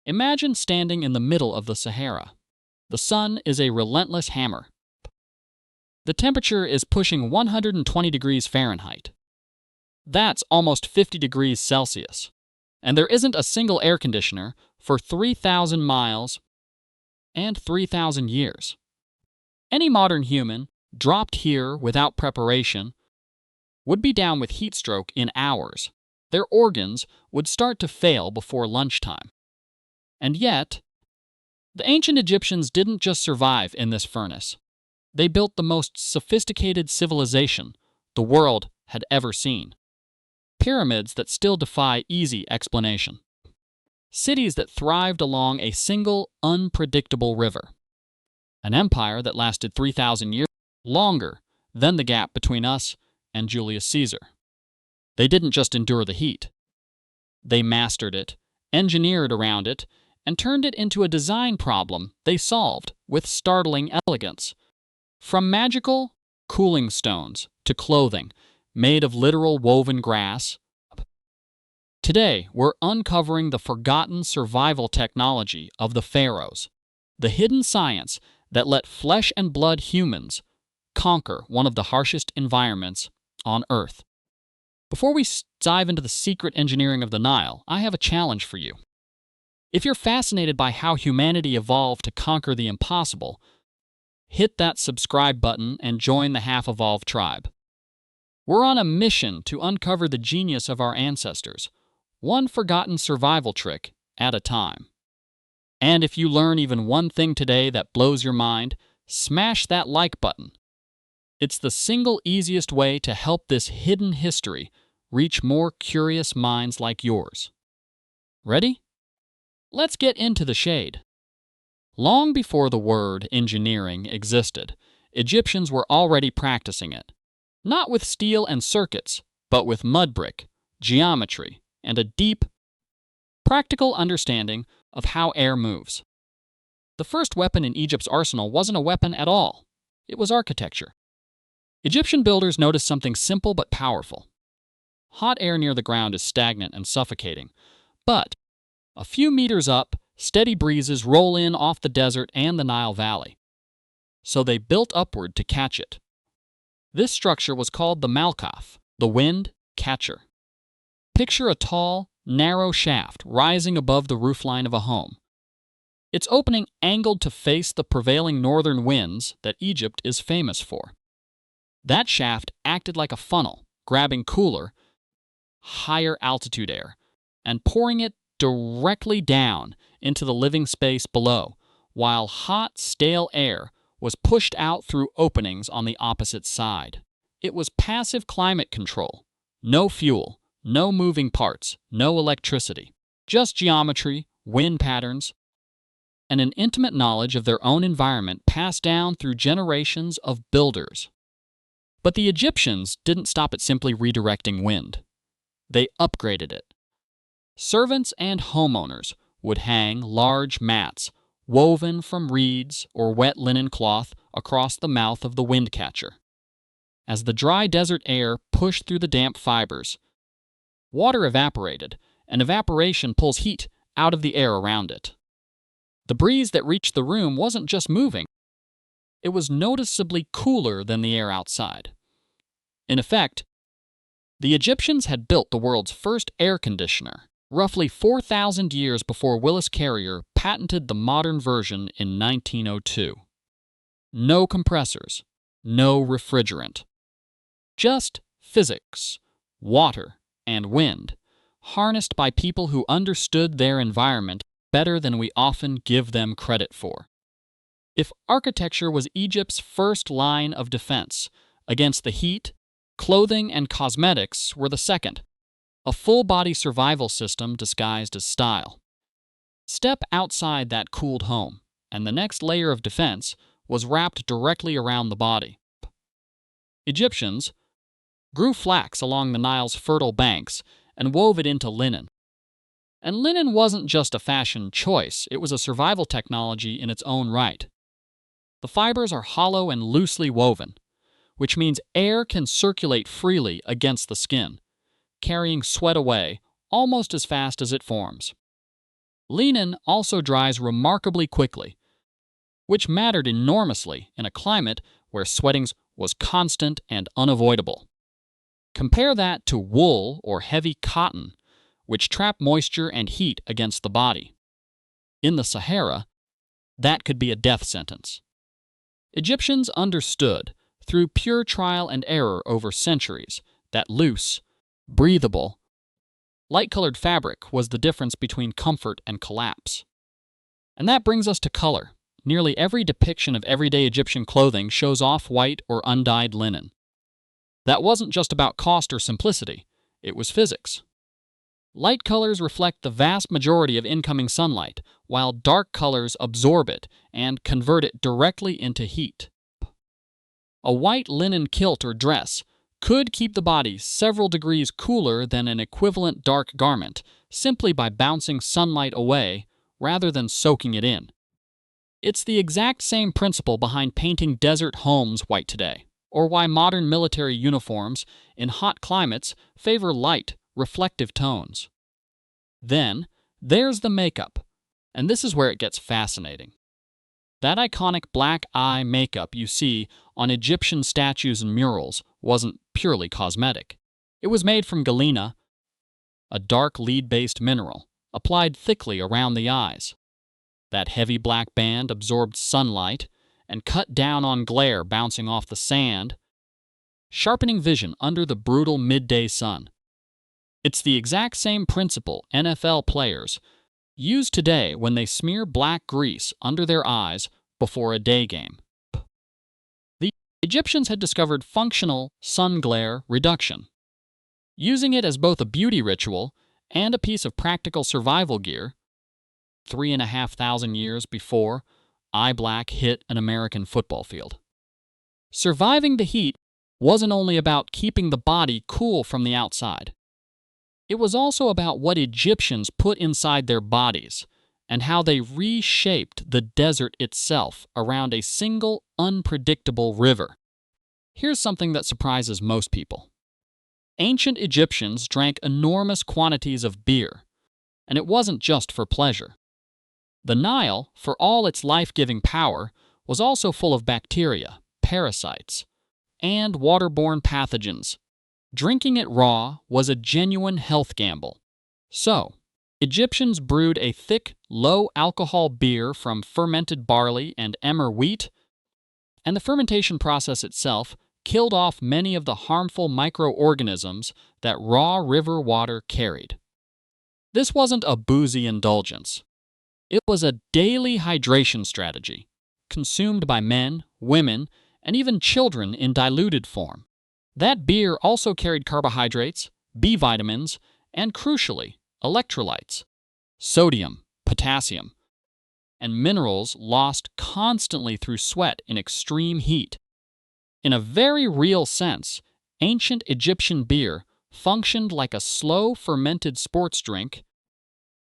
Imagine standing in the middle of the Sahara. The sun is a relentless hammer. The temperature is pushing 120 degrees Fahrenheit. That's almost 50 degrees Celsius. And there isn't a single air conditioner for 3,000 miles and 3,000 years. Any modern human, dropped here without preparation, would be down with heat stroke in hours. Their organs would start to fail before lunchtime. And yet, the ancient Egyptians didn't just survive in this furnace. They built the most sophisticated civilization the world had ever seen. Pyramids that still defy easy explanation. Cities that thrived along a single, unpredictable river. An empire that lasted 3,000 years, longer than the gap between us and Julius Caesar. They didn't just endure the heat. They mastered it, engineered around it, and turned it into a design problem they solved with startling elegance. From magical cooling stones to clothing made of literal woven grass, today we're uncovering the forgotten survival technology of the pharaohs, the hidden science that let flesh and blood humans conquer one of the harshest environments on Earth. Before we dive into the secret engineering of the Nile, I have a challenge for you. If you're fascinated by how humanity evolved to conquer the impossible, hit that subscribe button and join the half-evolved tribe. We're on a mission to uncover the genius of our ancestors, one forgotten survival trick at a time. And if you learn even one thing today that blows your mind, smash that like button. It's the single easiest way to help this hidden history reach more curious minds like yours. Ready? Let's get into the shade. Long before the word engineering existed, Egyptians were already practicing it. Not with steel and circuits, but with mud brick, geometry, and a deep, practical understanding of how air moves. The first weapon in Egypt's arsenal wasn't a weapon at all. It was architecture. Egyptian builders noticed something simple but powerful. Hot air near the ground is stagnant and suffocating, but a few meters up, steady breezes roll in off the desert and the Nile Valley. So they built upward to catch it. This structure was called the Malkaf, the wind catcher. Picture a tall, narrow shaft rising above the roofline of a home. Its opening angled to face the prevailing northern winds that Egypt is famous for. That shaft acted like a funnel, grabbing cooler, higher altitude air and pouring it directly down into the living space below, while hot, stale air was pushed out through openings on the opposite side. It was passive climate control. No fuel, no moving parts, no electricity. Just geometry, wind patterns, and an intimate knowledge of their own environment passed down through generations of builders. But the Egyptians didn't stop at simply redirecting wind. They upgraded it. Servants and homeowners would hang large mats woven from reeds or wet linen cloth across the mouth of the wind catcher. As the dry desert air pushed through the damp fibers, water evaporated, and evaporation pulls heat out of the air around it. The breeze that reached the room wasn't just moving. It was noticeably cooler than the air outside. In effect, the Egyptians had built the world's first air conditioner, roughly 4,000 years before Willis Carrier patented the modern version in 1902. No compressors, no refrigerant. Just physics, water, and wind, harnessed by people who understood their environment better than we often give them credit for. If architecture was Egypt's first line of defense against the heat, clothing and cosmetics were the second. A full-body survival system disguised as style. Step outside that cooled home, and the next layer of defense was wrapped directly around the body. Egyptians grew flax along the Nile's fertile banks and wove it into linen. And linen wasn't just a fashion choice, it was a survival technology in its own right. The fibers are hollow and loosely woven, which means air can circulate freely against the skin, carrying sweat away almost as fast as it forms. Linen also dries remarkably quickly, which mattered enormously in a climate where sweating was constant and unavoidable. Compare that to wool or heavy cotton, which trap moisture and heat against the body. In the Sahara, that could be a death sentence. Egyptians understood, through pure trial and error over centuries, that loose, breathable, light-colored fabric was the difference between comfort and collapse. And that brings us to color. Nearly every depiction of everyday Egyptian clothing shows off-white or undyed linen. That wasn't just about cost or simplicity, it was physics. Light colors reflect the vast majority of incoming sunlight, while dark colors absorb it and convert it directly into heat. A white linen kilt or dress could keep the body several degrees cooler than an equivalent dark garment simply by bouncing sunlight away rather than soaking it in. It's the exact same principle behind painting desert homes white today, or why modern military uniforms in hot climates favor light, reflective tones. Then, there's the makeup, and this is where it gets fascinating. That iconic black eye makeup you see on Egyptian statues and murals wasn't purely cosmetic. It was made from galena, a dark lead-based mineral, applied thickly around the eyes. That heavy black band absorbed sunlight and cut down on glare bouncing off the sand, sharpening vision under the brutal midday sun. It's the exact same principle NFL players use today when they smear black grease under their eyes before a day game. The Egyptians had discovered functional sun glare reduction. Using it as both a beauty ritual and a piece of practical survival gear, 3,500 years before eye black hit an American football field. Surviving the heat wasn't only about keeping the body cool from the outside. It was also about what Egyptians put inside their bodies and how they reshaped the desert itself around a single, unpredictable river. Here's something that surprises most people. Ancient Egyptians drank enormous quantities of beer, and it wasn't just for pleasure. The Nile, for all its life-giving power, was also full of bacteria, parasites, and waterborne pathogens. Drinking it raw was a genuine health gamble. So, Egyptians brewed a thick, low-alcohol beer from fermented barley and emmer wheat, and the fermentation process itself killed off many of the harmful microorganisms that raw river water carried. This wasn't a boozy indulgence. It was a daily hydration strategy, consumed by men, women, and even children in diluted form. That beer also carried carbohydrates, B vitamins, and crucially, electrolytes, sodium, potassium, and minerals lost constantly through sweat in extreme heat. In a very real sense, ancient Egyptian beer functioned like a slow fermented sports drink,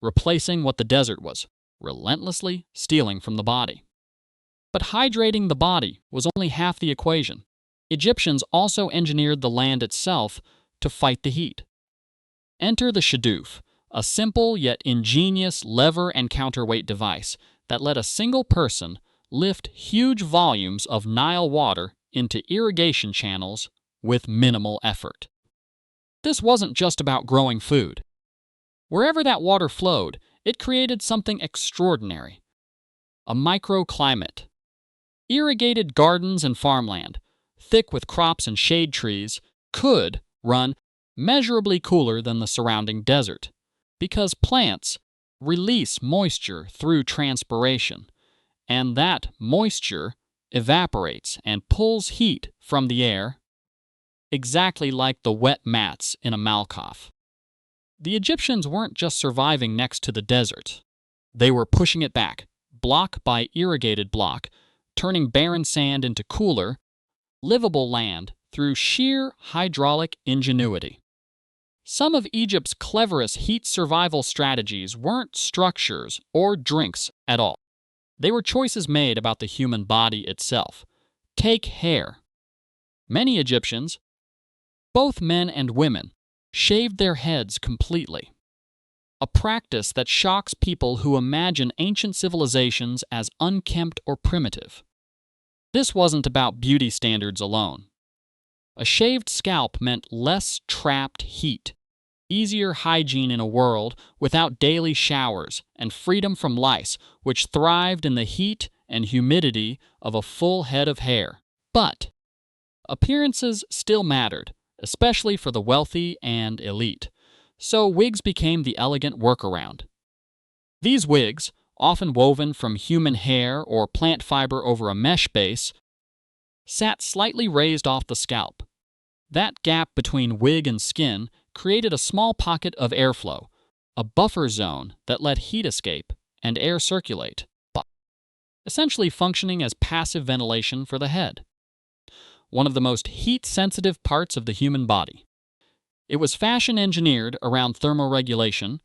replacing what the desert was relentlessly stealing from the body. But hydrating the body was only half the equation. Egyptians also engineered the land itself to fight the heat. Enter the shadoof, a simple yet ingenious lever and counterweight device that let a single person lift huge volumes of Nile water into irrigation channels with minimal effort. This wasn't just about growing food. Wherever that water flowed, it created something extraordinary. A microclimate. Irrigated gardens and farmland, thick with crops and shade trees, could run measurably cooler than the surrounding desert, because plants release moisture through transpiration, and that moisture evaporates and pulls heat from the air, exactly like the wet mats in a malkoff. The Egyptians weren't just surviving next to the desert. They were pushing it back, block by irrigated block, turning barren sand into cooler, livable land through sheer hydraulic ingenuity. Some of Egypt's cleverest heat survival strategies weren't structures or drinks at all. They were choices made about the human body itself. Take hair. Many Egyptians, both men and women, shaved their heads completely. a practice that shocks people who imagine ancient civilizations as unkempt or primitive. This wasn't about beauty standards alone. A shaved scalp meant less trapped heat, easier hygiene in a world without daily showers, and freedom from lice, which thrived in the heat and humidity of a full head of hair. But appearances still mattered, especially for the wealthy and elite, so wigs became the elegant workaround. These wigs, often woven from human hair or plant fiber over a mesh base, sat slightly raised off the scalp. That gap between wig and skin created a small pocket of airflow, a buffer zone that let heat escape and air circulate, essentially functioning as passive ventilation for the head. One of the most heat-sensitive parts of the human body. It was fashion engineered around thermoregulation,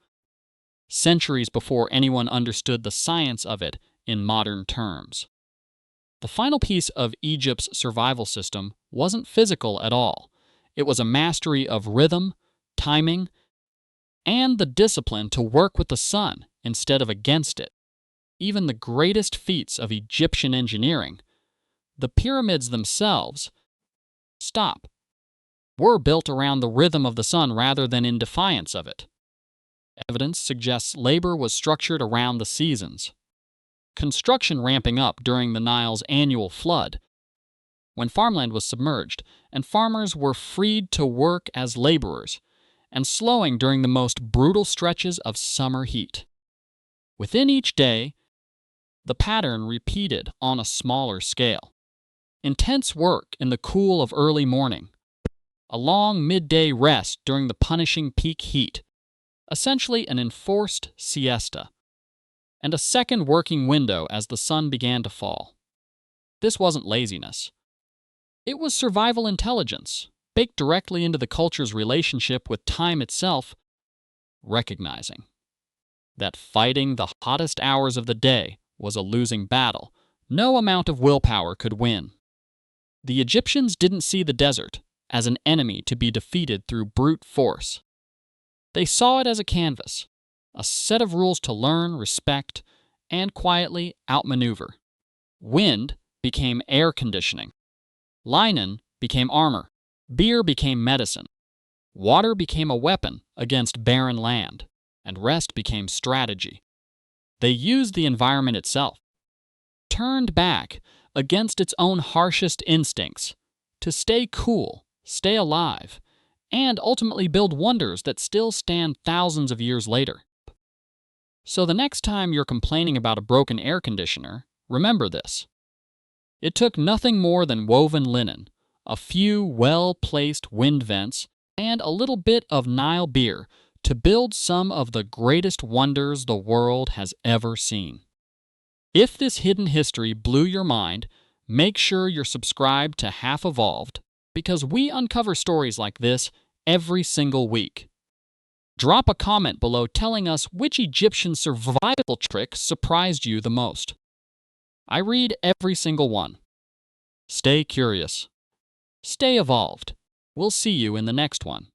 centuries before anyone understood the science of it in modern terms. The final piece of Egypt's survival system wasn't physical at all. It was a mastery of rhythm, timing, and the discipline to work with the sun instead of against it. Even the greatest feats of Egyptian engineering, the pyramids themselves, were built around the rhythm of the sun rather than in defiance of it. Evidence suggests labor was structured around the seasons. Construction ramping up during the Nile's annual flood, when farmland was submerged and farmers were freed to work as laborers, and slowing during the most brutal stretches of summer heat. Within each day, the pattern repeated on a smaller scale. Intense work in the cool of early morning, a long midday rest during the punishing peak heat, essentially an enforced siesta, and a second working window as the sun began to fall. This wasn't laziness. It was survival intelligence, baked directly into the culture's relationship with time itself, recognizing that fighting the hottest hours of the day was a losing battle. No amount of willpower could win. The Egyptians didn't see the desert as an enemy to be defeated through brute force. They saw it as a canvas, a set of rules to learn, respect, and quietly outmaneuver. Wind became air conditioning. Linen became armor. Beer became medicine. Water became a weapon against barren land, and rest became strategy. They used the environment itself, turned back against its own harshest instincts, to stay cool, stay alive, and ultimately build wonders that still stand thousands of years later. So the next time you're complaining about a broken air conditioner, remember this. It took nothing more than woven linen, a few well-placed wind vents, and a little bit of Nile beer to build some of the greatest wonders the world has ever seen. If this hidden history blew your mind, make sure you're subscribed to Half Evolved, because we uncover stories like this every single week. Drop a comment below telling us which Egyptian survival trick surprised you the most. I read every single one. Stay curious. Stay evolved. We'll see you in the next one.